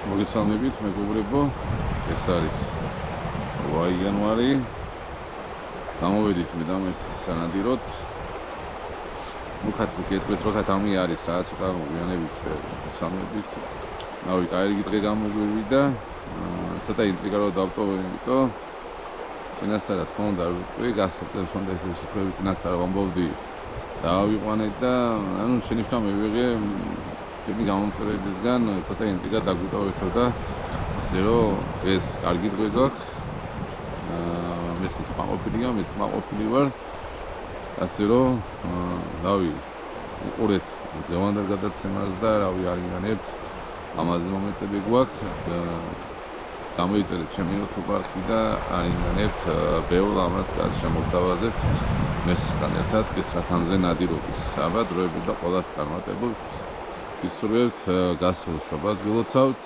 მოგესალმებით მეგობრებო, ეს არის 8 იანვარი. გამოვედით მე და ეს სანადიროთ. მოგხართ გეტყვით რომ ხათამი არის რა ცოტა მოგვიანებით სამების. ნავი კარგი დღე გამოგვივიდა. ცოტა ინტრიგა რომ დავტოვე, იმიტომ წინასწარ რა თქმა უნდა ვიყრი გასწრებს უნდა ეს შეხვედრები წინასწარ ვამბობდი და ავიყვანეთ და ანუ შენიშნა მივიღე ჩემი გამომწერებისგან ცოტა ინტრიგა დაგვიტოვეთ და ასე რომ ეს კარგი დღე გაქვს. მეც მაყოფილია, მეც მაყოფილი ვარ. ასე რომ რავი უყურეთ დღევანდელ გადაცემას და რავი არიგანებთ ამაზე მომენტები გვაქვს და გამოიწერეთ ჩემი YouTube-ში და არიგანებთ ბევრ ამას შემოგთავაზებთ მესთან ერთად კისხათანზე ნადირობის. აბა დროებით და ყველას წარმატებულ გისურვებთ გასულ შობას გილოცავთ.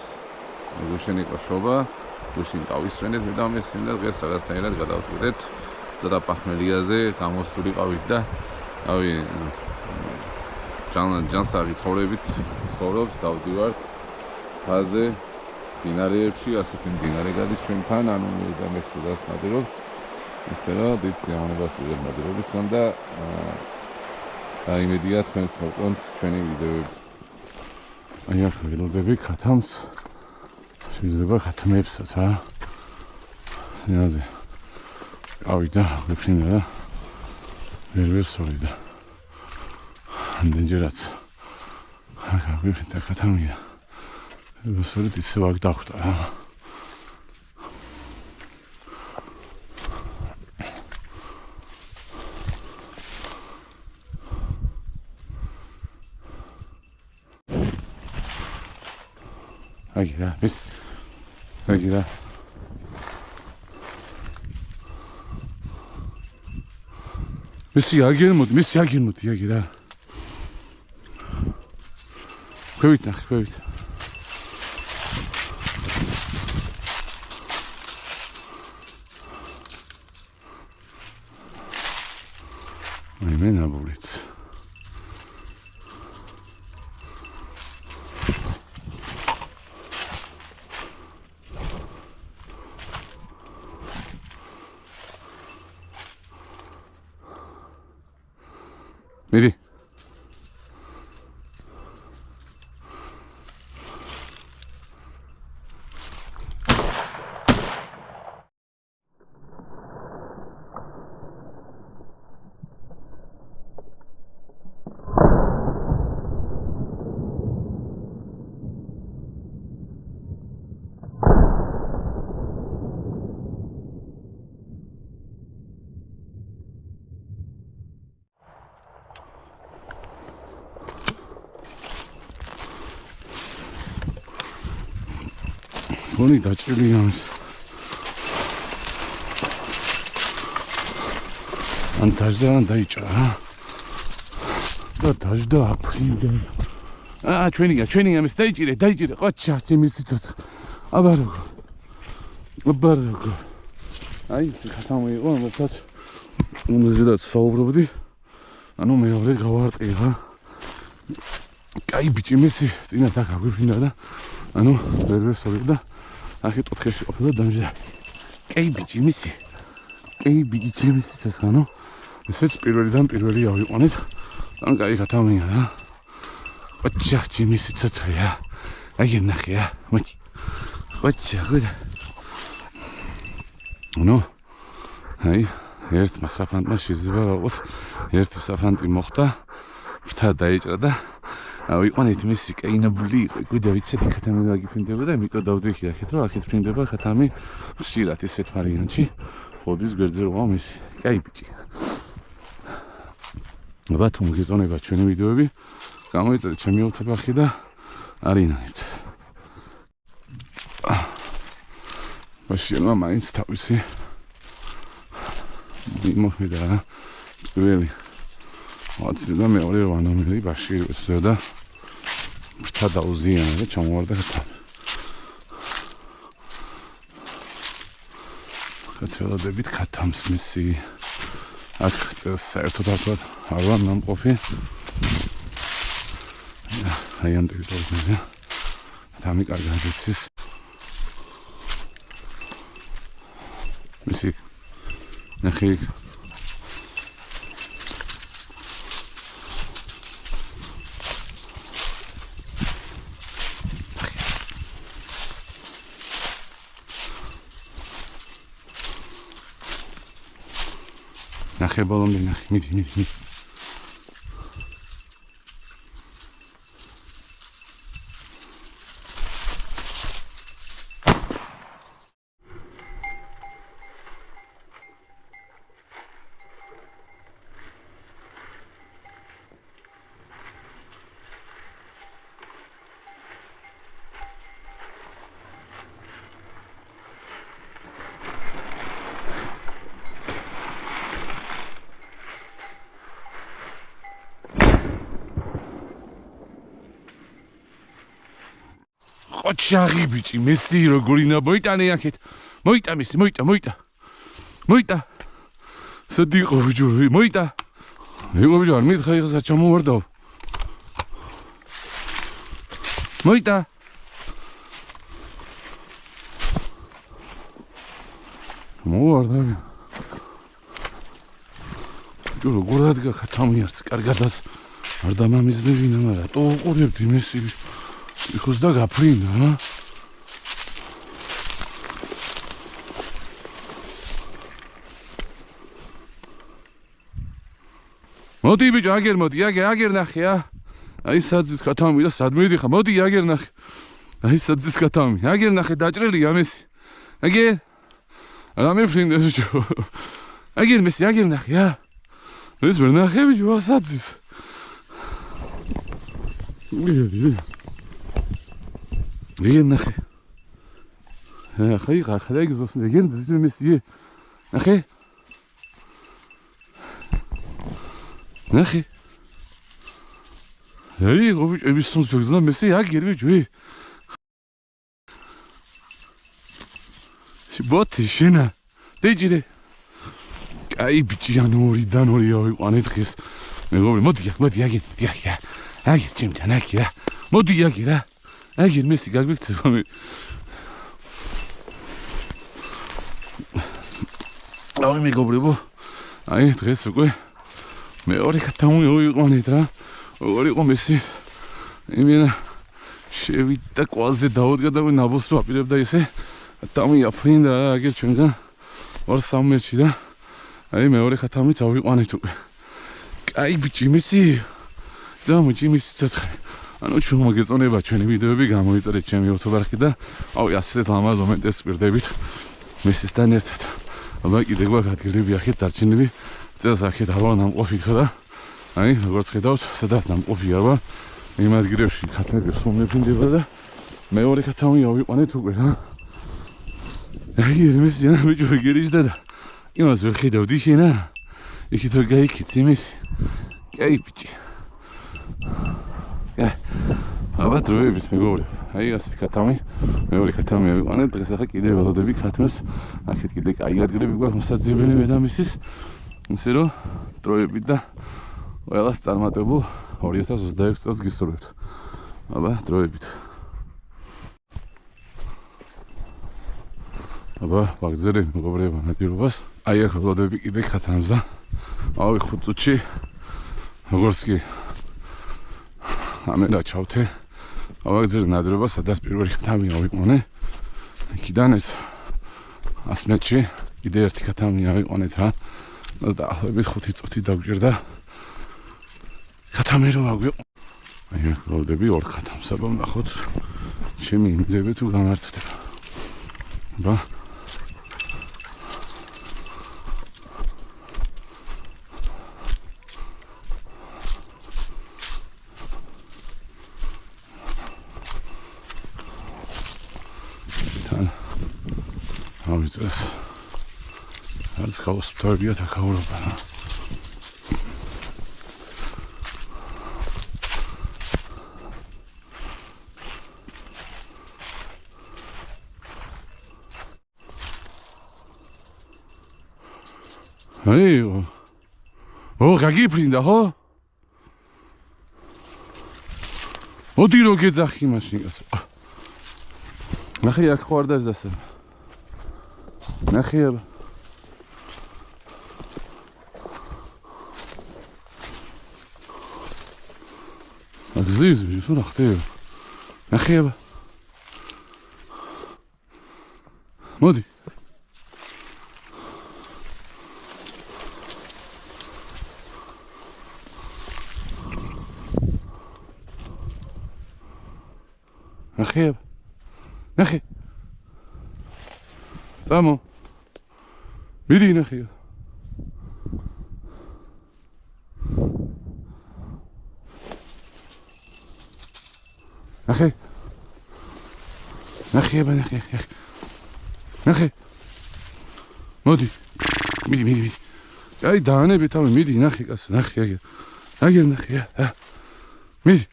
გუშინ იყო შობა, გუშინ დავისვენეთ მე და მესინ და დღეს რაღაცნაირად გადავწყვეტეთ ცოტა პახმელიაზე გამოსულიყავით და რავი ჯანსაღი ცხოვრებით ცხოვრობთ, დავდივართ ხაზე დინარეებში, ასეთი დინარე გადის ჩვენთან, ანუ მე და მესიდას ნადირობთ. ისე რომ დიდ სიამოვნებას ვიღებ ნადირობისგან და იმედია თქვენს მოგონთ ჩვენი ვიდეოები. აი აქ ველოდები ქათამს, შეიძლება ქათმებსაც რა. ნაზე ავიდა ვიფრინდა და ვერ სოლიდა. ამდენჯერაც აქ ვიფრინდა ქათამია. ვესვით ისე ვაგ დახვდა რა. აიგია, ეს აიგია. მისი აგირმოდი, აიგია. ქვევით ნახე, ქვევით. მე ნაბულიც. მიდი. გონი დაჭრილია ამის. ან დაжда ან დაიჭრა რა. და დაжда აფრინდა. ჩვენი ამის დაიჭირე, ყოჩა ჩემი სიცოცხლე. აბა როგორ. აი ხათამი იყო, რომელსაც უნზედაც საუბრობდი. ანუ მეორე გავარტყი რა. კაი ბიჭი მისი წინა და გაგვიფრინდა და ანუ ვერ სოლიდა. ახი ტოთხეში ყოფილა დამჟა. კაი ბიჭი მისი ცეცხლანო. ესეც პირველი ავიყვანეთ. ან კაი ხათამია რა. ყოჩა ჩემი სიცოცხლეა. აი ნახეა, მოდი. ყოჩა გუდა. ნუ აი ერთმა საფანტმა შეიძლება რაღაც ერთი საფანტი მოხდა. ვრთა დაიჭრა და ავიყვანეთ მისი კაინაბული იყო. გუდა ვიცით ხათამი გაგიფრინდება და იმიტომ დავდიხი აქეთ რომ აქეთ ფრინდება ხათამი ხშირად ისეთ ვარიანტში. ხოდის გვერდზე როა მისი. კაი ბიჭი. აბა თუ მოგეწონება ჩვენი ვიდეოები, გამოიწერეთ ჩემი YouTube-ში და არინაით. მაშინ მაინც თავისი მოხდა რა. პირველი ვაცი და მეორე ვანამელი ბაში ისე და ვრთა დაუზიანა და ჩამოვარდა ხათამი. ხათველოდებით ქათამს მისი აქ წელს საერთოდ არ ვარ ნამყოფი. აი ამ ტერიტორიაზე. თამი კარგად იცის. მისი ნახე ნახე ბოლომდე ნახე მიდი ოჩაღი ბიჭი მესი როგორი ნაბოიტანე აქეთ მოიტა მესი მოიტა სადიყო ბიჭო მოიტა მეგო ბიჭო არ მითხა ეხლა ჩამოვარდაო მოიტა მოვარდა ბიჭო როგორ ადგა ხათამიარც კარგადას არ დამამიზნებინა მაგრამ ტო უყურებდი მესი იქოს და გაფრინდა რა მოდი ბიჭო აგერ მოდი აგერ ნახე აი საძის კათამი და სად მიდიხარ მოდი აგერ ნახე აი საძის კათამი აგერ ნახე დაჭრელია მესი აგერ რა მეფრინდა ბიჭო აგერ მესი აგერ ნახე ეს ვერ ნახე ბიჭო საძის Ген нахе. Хай гзосне. Ген зиммесие. Нахе. Нахе. Эй, гобич, эбисон сөзна месе я гербич үй. Сибот шина. Дэжире. Ай бичи янори данори ой анэтгэс. Мегобри моди яген. Я. Ай чимчан акира. Моди ягира. Агир мესი გაგვიქცევა მე. აი მეგობრებო. აი დღეს უკვე მეორე კათამი ვიყონეთ რა. ორი იყო მესი. იმენა შევიდა ყველაზე დაუდგა და ნაბოს რო აპირებდა ესე. კათამი აფრინდა აგერ ჩვენგან 2-3 მეჩი და აი მეორე კათამიც ავიყვანეთ უკვე. კაი ბიჭი მესი. ზამოჩი მესი ცოცხლი. ანუ ჩვენ მოგეწონება ჩვენი ვიდეოები გამოიწერეთ ჩემი YouTube არხი და აუ ასეთ ლამაზ მომენტებს პირდებით მესისთან ერთად. აბა კიდე გვაქვს ადგილები ახეთ დარჩენილი წელს ახეთ არავა ნამყოფი ხო და აი როგორც ხედავთ სადაც ნამყოფი არავა იმ ადგილებში ქათმებს მომეფინდება და მეორე კათამი ავიყვანეთ უკვე რა. აი მესი ანა ბიჭო გერიშდა და იმას ვერ ხედავდი შენა იქით რომ გაიქიცი მესი. კაი ბიჭი აბა დროებით მეგობრებო აი ასეთი კათამი მეორე კათამი ავიყვანეთ დღეს ახლა კიდე ველოდები ქათმებს აქეთ კიდე კაი ადგილები გვაქვს მოსაძიებელი მე და მისის ისე რომ დროებით და ყველას წარმატებულ 2026 წელს გისურვებთ აბა დროებით აბა ვაგზელებ მეგობრებო ნადირობას აი ახლა ველოდები კიდე ქათამს და ავი 5 წუთში როგორც კი ამენ დაჩავთე ავაგზელებ ნადირობა სადაც პირველი კათამი ავიყვანე იქიდან ეს 100 მეტრში კიდე ერთი კათამი ავიყვანეთ რა დაახლოებით 5 წუთი დაგვჭირდა კათამი რომ აგვიყვანე აი ველოდები ორ კათამს აბა ნახოთ ჩემი იმედები თუ გამართდება აბა ამის არც გავსწორებია და გავურობა აი გაგიფრინდა ხო? მოდი რო გეძახი მაშინას ნახე აქ ხო არ დაძასა ნახე გზიზი თუ რა ხდება? ნახეება. მოდი. ნახეება. ნახე. დამო. მიდი ნახეება. ნახე. ნახეება, ნახე. ნახე. მოდი. მიდი. აი დაანები თავი, მიდი ნახე კაცო, ნახე აგერ. აგერ ნახე. მიდი.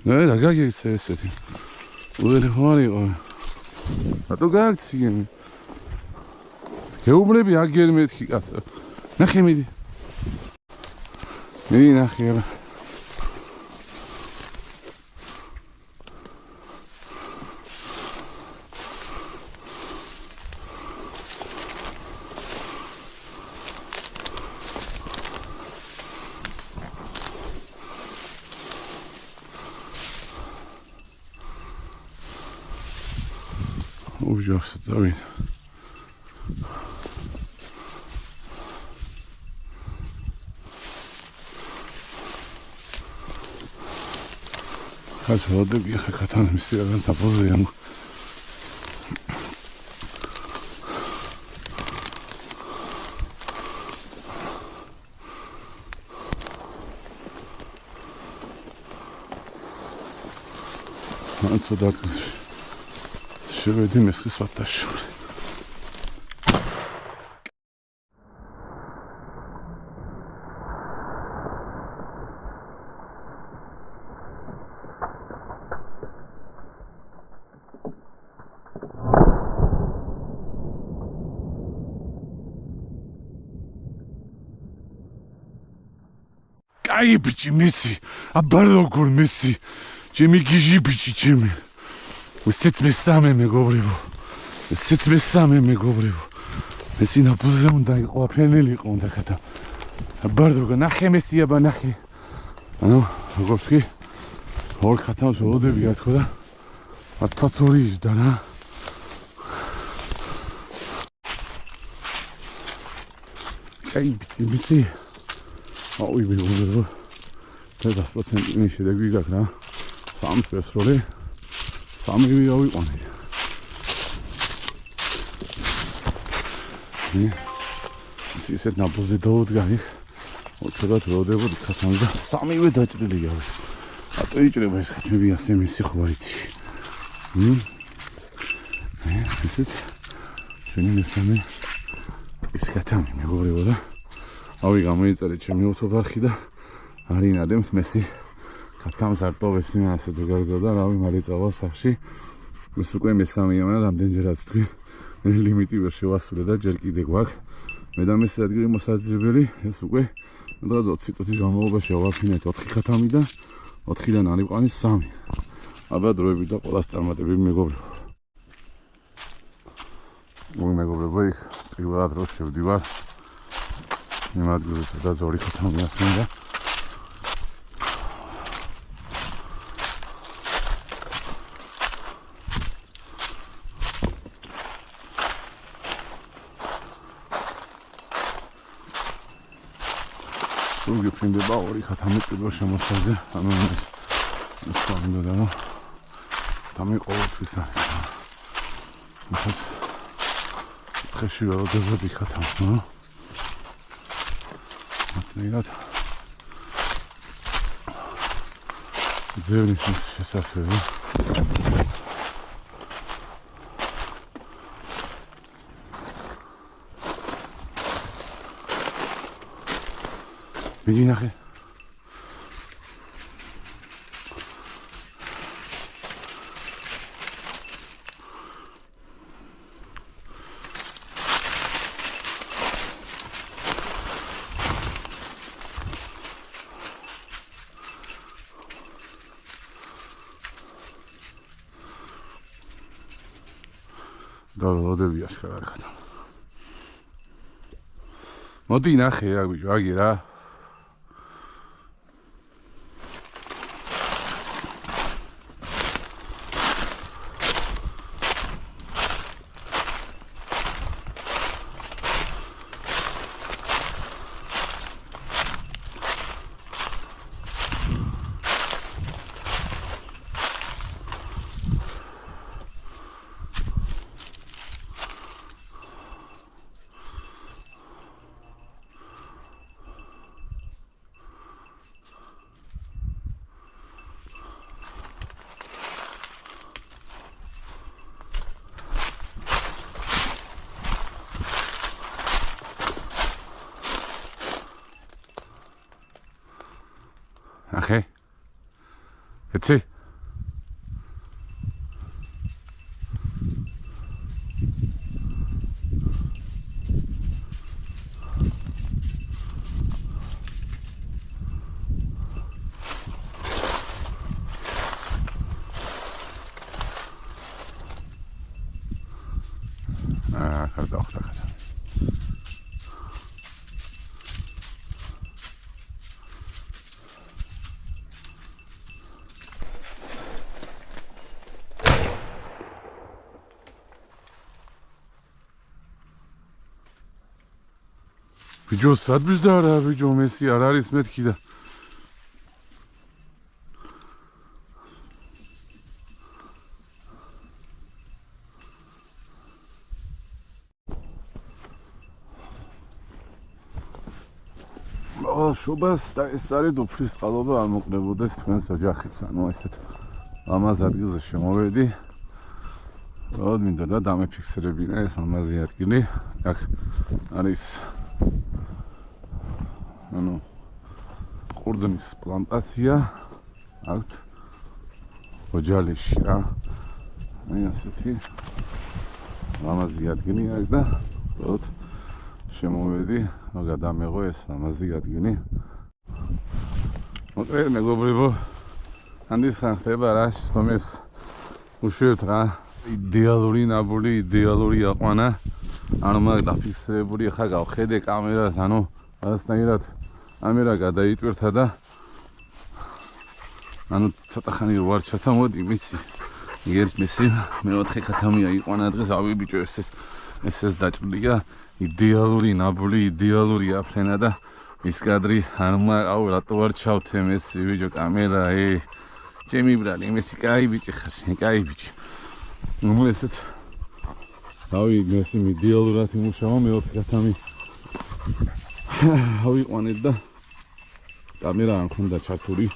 რა გაგიქცე ესეთი. უერი ხარი იყო. რატო გაგიქცე? გეუბნები აგერ მეთქი კაცო. ნახე მიდი. მიდი ნახე. Ужас, завид. Хас воды бьеха катан мистера раз на позу. Отсюда შევედი მესხის ვატაში. კაი ბიჭი მესი, აბარდოგურ მესი. ჩემი გიჟი ბიჭი ჩემი. Sit mesame მეგობრებო. Sit mesame მეგობრებო. ეს ინაფუზე უნდა იყო, აფრენელი იყო უნდა კატა. ბარდოგა ნახე მესია ბანახე. ანუ როგორც კი ორ ხათავს ოდები გათქო და 1002 ისდა რა. კაი ბიჭი. აუი მეგობრებო. 10% ნიში და გვიგაქ რა. 3 პესროლი. სამივე ავიყვანე. ისეთ ნაბოზე დაუდგარი. ოქროთ როდებოდი ხათამი და სამივე დაჭრილი გავი. ატო იჭრება ეს ხათმები ასე მისი ხვარიცი. ისეთ ჩვენი მესამე ის ხათამი მეგობრებო და ავი გამოიწერე ჩემი ოთობარხი და არინადემთ მესი ხათამს არ ტოვებს იმასე თუ გაგზავნა რავი მალე წავალ სახში ეს უკვე მესამეა მაგრამ რამდენჯერაც თქვი ლიმიტი ვერ შევასრულე და ჯერ კიდე გვაქვს მე და მესე ადგილი მოსაძიებელი ეს უკვე დღეს 20 წუთის განმავლობაში ავაფინეთ 4 ხათამი და 4-დან არიყვანი 3 აბა დროები და ყველას წარმატებები მეგობრებო მეგობრებო იქ პირველად რო შევდივარ იმ ადგილზე სადაც 2 ხათამი ასმინდა Drugi prindeba 2 ხათამი პირველ შემოსაზე ანუ ეს უნდა და თამი ყოველთვის არის ისეთ ხეში ვარდები ხათამს ნო მაცნიერად ძევნის შესაძლებელი მიდი ნახე დავროდები აშკარად მოდი ნახე აგიჯო აგი რა აქ არ დავხდა ხა. ბიჭო, სადმის და არა ბიჭო, მესი არ არის მეთქი და შობას და ეს არის უფლის წყალობა არ მოყდებოდეს თქვენს ოჯახებს, ანუ ესეთ ლამაზ ადგილზე შემოვედი. როდ მინდა და დამეფიქსირებინა ეს ლამაზი ადგილი. აქ არის ანუ ყურძნის პლანტაცია აქვთ ოჯალეში რა. აი ასეთი ლამაზი ადგილი აქვს და როდ შემოვედი, რომ გადამეღო ეს ლამაზი ადგილი. მოკლედ მეგობრებო, ანდისთან ხდება რა შეცდომებს უშვებთ რა. იდეალური ნაბული, იდეალური აყვანა. ანუ მაგ დაფიქსირებული ხა გავხედე კამერას, ანუ რაღაცნაირად კამერა გადაიტვირთა და ანუ ცოტა ხანი ვარ ჩათა მოდი მისი. მესი მეოთხე ქათამია იყვანა დღეს, ავი ბიჭო ეს დაჭრილია. იდეალური ნაბული, იდეალური აფრენა და ის კადრი აუ რატო არ ჩავთე მესი ბიჭო კამერა ჩემი ბრალი მესი კაი ბიჭი ხარ შენ კაი ბიჭი. ნუ ესეც ავი მესი იდეალურად იმუშავა მეოთხე ქათამი ავიყვანეთ და კამერა არ მქონდა ჩართული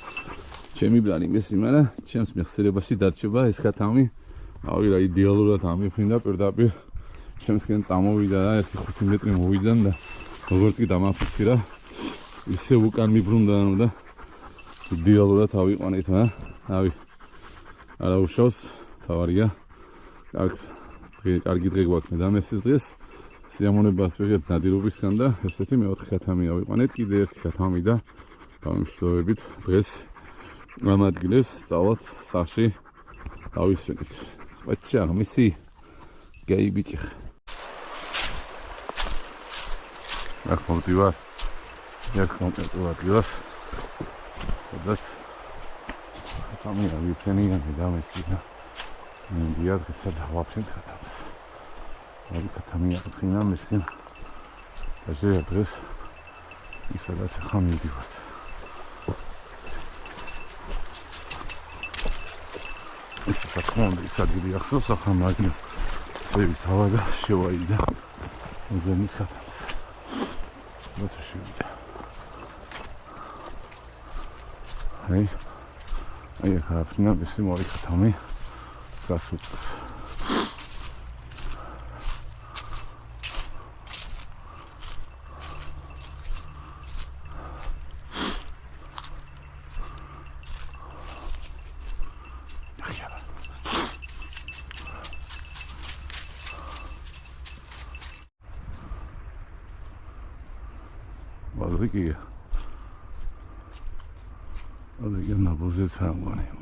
ჩემი ბრალი მესი, მაგრამ ჩემს მეხსიერებაში დარჩება ეს ქათამი. ავი რა იდეალურად ამიფრინდა პირდაპირ ჩემსკენ წამოვიდა და 1-5 მეტრი მოვიდა და როგორც კი დამაფიქსირა ისე უკან მიბრუნდა და იდეალურად ავიყვანეთ რა. ავი არა უშავს თავარია. კარგი დღე გვაქვს მე და მესის დღეს. სიამონებას ვიღებთ ნადირობისგან და ესეთი მეოთხე ქათამი ავიყვანეთ. კიდე ერთი ქათამი და გამიშლოვებით დღეს ამ ადგილებს სწავლად სახში დავისვენით. ბაჭია მისი გეი ბიჭი. ახმოვდივარ ერთ კონკრეტულ ადგილას, სადაც ქათამია ვიფრენიანი და მესი და მინდია დღესაც ავაფრინთ ქათამს. აი ქათამია ვიფრენა მესი და დღეს ისედაც ახლა მივდივართ. ეს საკმაოდ ის ადგილი ახსოვს ახლა მაგნი სევი თავა და შევაიდა უზენის ქათამს. Вот еще. Ай, хапна бisi мори ქათამი გასუწევს. Вазыкия. Вазыкия на бузе самое.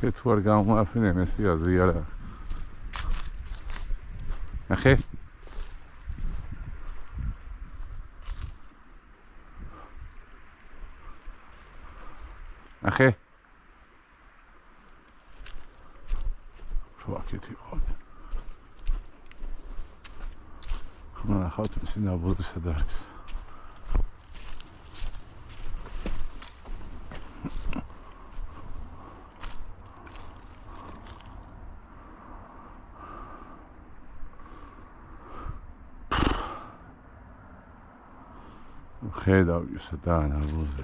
که تو ار گام افینه مثل یا زیاره نخی نخی شواکتی بود من اخواتم سینا بود صدرت ხედავ სადაა ნარბოზე.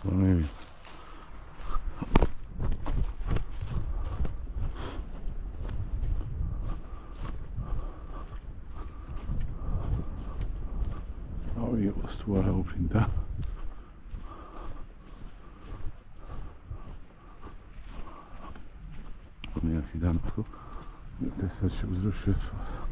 Ონები. იყოს თუ არა უფრინდა. მე აქედან ხო ესეც შეგვიძლია შეცვალო.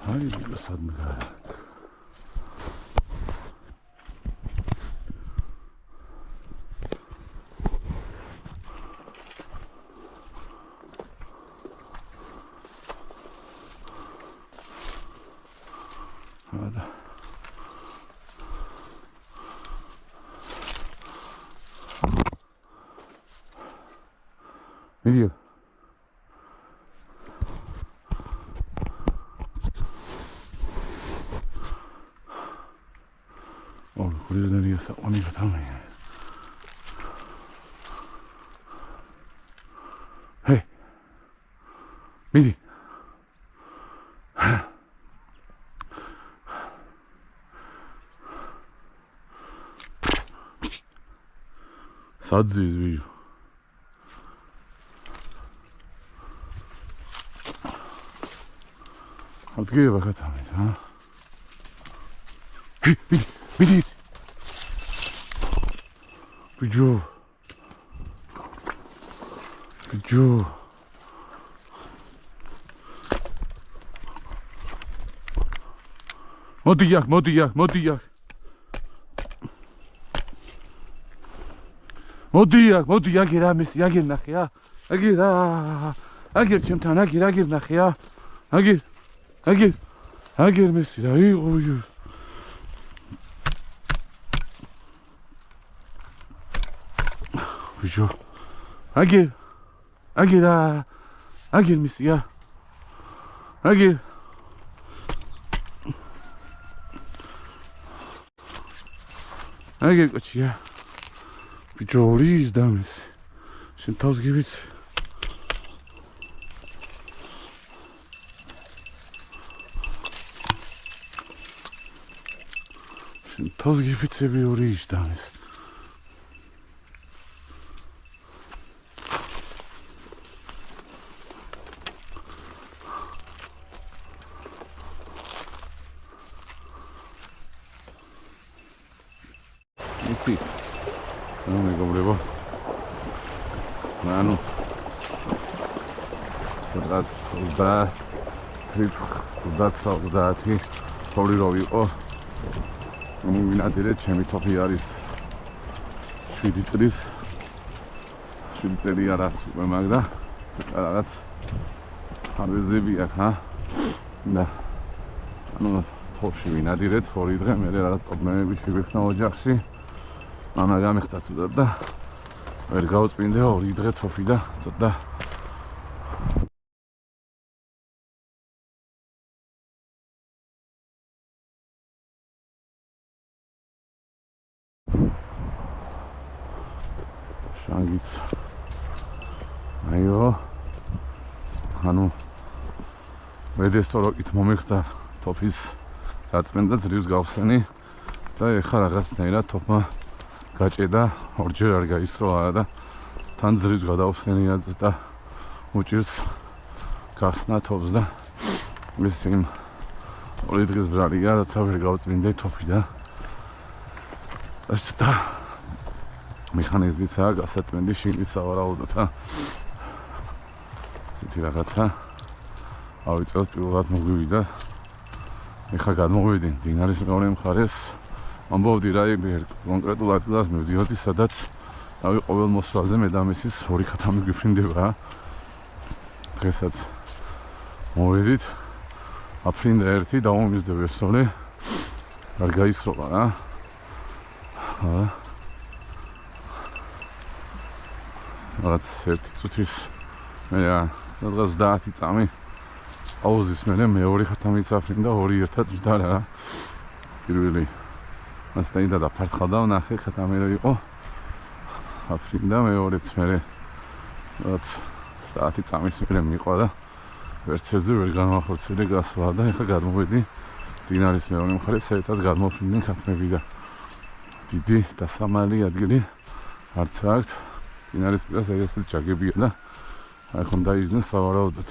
Hayır, sadın galiba. Hadi. Ne diyor? 우리도 내려서 오니까 다음에 헤이 미디 사드지 위주 어떻게 해봐 같아 헤이 미디 그죠 모디약 모디약이라 미스 약일 나야 아기라 아기 좀탄 아기 나야 아기 미스 아이고 그죠 아기라 아기 미스야 아기 끝이야 그죠 우리 이즈다미스 신타우스 기비츠 신타우스 기비츠 비 우리 이즈다미스 Sì, non mi complevo. Manu. Zdać, zdać, polirowi. O, mówi na tyle, czemu to pijaris. Świetlicris. Świetliceria raz, Magda. Raz. Ale zybijak, ha? Da. No, to się mi na tyle, polidre, mnie raz problemy się odzieży. Mama გამიხდა ცუდად და ვერ გავწმინდე ორი დღე თოფი და ცოტა შანგიც აიო ანუ მედესო როკით მომიხდა თოფის გაწმენდა ძლივს გავხსენი და ეხლა რაღაცნაირად თოფმა გაჭედა ორჯერ არ გაისროა და თან ძლივს გადავხსენია და უჭირს გახსნა თოფს და ეს იმ ორი დღის ბრალია რაცა ვერ გავწმინდე თოფი და ეს და მექანიზმიცაა გასაწმენდი შინით სავარაუდოდ ისეთი რაღაცა ავიწევთ პირველად მოგვივიდა ეხლა გადმოვიდი დინარის მეორე მხარეს ამბობდი რა კონკრეტულ ადგილას მივდიოდი სადაც თავი ყოველ მოსვლაზე მე და მისის ორი ქათამი გვიფრინდება დღესაც მოვედით აფრინდა ერთი დავამიზდები ესწავლე არ გაისროლა რა რაღაც ერთი წუთის მე რაღაც 10 წამი აუზის მერე მეორე ხათამიც აფრინდა ორი ერთად ჯდა რა პირველი მასტაიდა და ფართხალდა ვნახე ხათამი რა იყო აფრინდა მეორეც მერე რაც 10 წამის მერე მიყვა და ვერცერზე ვერ განვახორციელე გასვლა და ეხლა გადმოვედი დინარის მეორე მხარეს ერთად გადმოფრინდნენ ხათმები და დიდი დასამალი ადგილი არც აქვს დინარის პირას ეგრესად ჯაგებია და აქ უნდა იზნეს სავარაუდოდ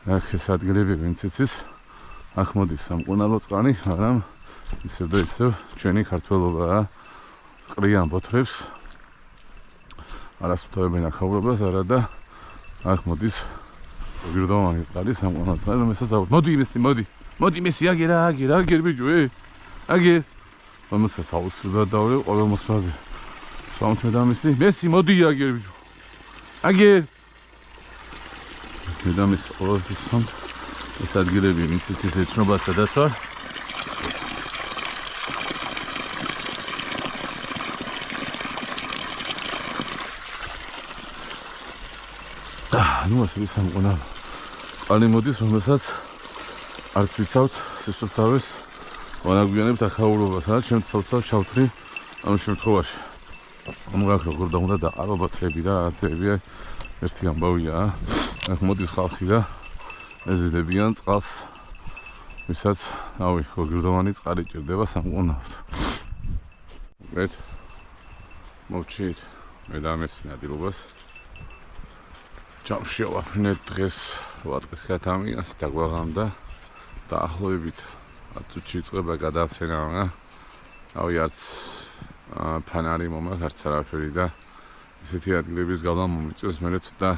აქ ეს ადგილები ვინც იცის აქ მოდის სამკურნალო წყალი მაგრამ ისევ და ისევ ჩვენი ქართველობა ყრიან ბოთლებს არასწორებენ ახაურობას არა და აქ მოდის გირდოვანი წყალი სამკურნალო წყალი რომელსაც მოდი მესი აგერ ბიჭო აგერ რომელსაც აუცილებლად დავრე ყოველ მოსვლაზე სამთედამისი მესი მოდი აგერ ბიჭო აგერ მედამის ყოველთვის სამ ეს ადგილები ვინც იცის ეცნობა სადაც ვარ ნუ ასე სამყურო წყალი მოდის რომელსაც არც ვიცავთ სისუფთავეს ვანაგვიანებთ ახაურობას რა ჩემ ცალ-ცალ ჩავთვლი ამ შემთხვევაში ამგვარად როგორ და უნდა დაყარო ბოთლები და რაღაცები ერთი ამბავია აქ მოდის ხალხი და ეზიდებიან წყალს ვისაც რავი გოგირდოვანი წყალი ჭირდება სამყურნალოდ მეთ მოვჩით მე და ამის ნადირობას ჯამში ვაფრინეთ დღეს 8 დღის გადამი ასე დაგვაღამდა დაახლოებით 10 წუთში იწყება გადაფრენა რა რავი არც ფანარი მომაქვს არც არაფერი და ესეთი ადგილების გავლა მომიწევს მე ცოტა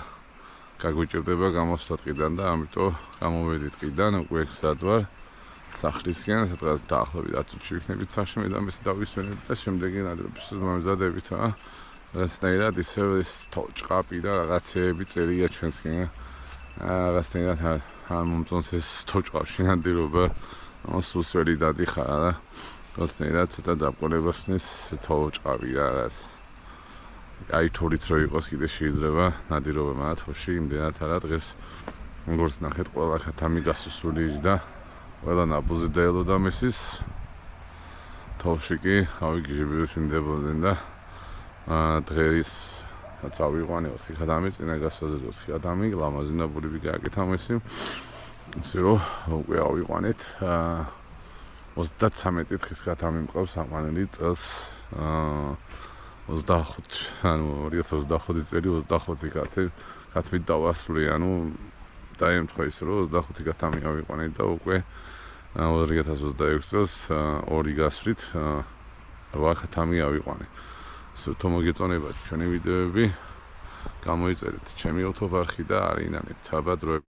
გაგვიჭირდება გამოსვლა ტყიდან და ამიტომ გამოვედი ტყიდან უკვე გზად ვარ სახლისკენ სადღაც დაახლოებით 10 წუთში ვიქნებით სახში მე და მესი დავისვენებ და შემდეგი ნადირობის მომზადებით რა რაღაცნაირად ისევ ეს ჭყაპი და რაღაცეები წერია ჩვენსკენ რაღაცნაირად არ მომწონს ეს ჭყავში ნადირობა სუსველი დადიხარ რა რაღაცნაირად ცოტა დაყოლებას ხნის ჭყავი რაღაც აი თორიც რო იყოს კიდე შეიძლება ნადირობა მათოში იმდენად არა დღეს როგორც ნახეთ ყველა ხათამი გასუსული ის და ყველა ნაბუზე დაელოდა მესის თოში კი ავი გიჟებებს იმდებოდნენ და დღეს წავიყვანე 4 ხათამი წინა გასვლაზე 4 ხათამი ლამაზინაბურები გააკეთა მესი ისე რომ უკვე ავიყვანეთ 33 დღის ხათამი მყავს საყვანელი წელს 25 ანუ 2025 წელი 25 კათმით დავასრულე ანუ დაემთხვა ის რომ 25 კათამი ავიყვანე და უკვე 2026 წელს ორი გასვლით 8 კათამი ავიყვანე სულთო მოგეწონებათ ჩვენი ვიდეოები გამოიწერეთ ჩემი YouTube არხი და არინანებთ აბა დროებით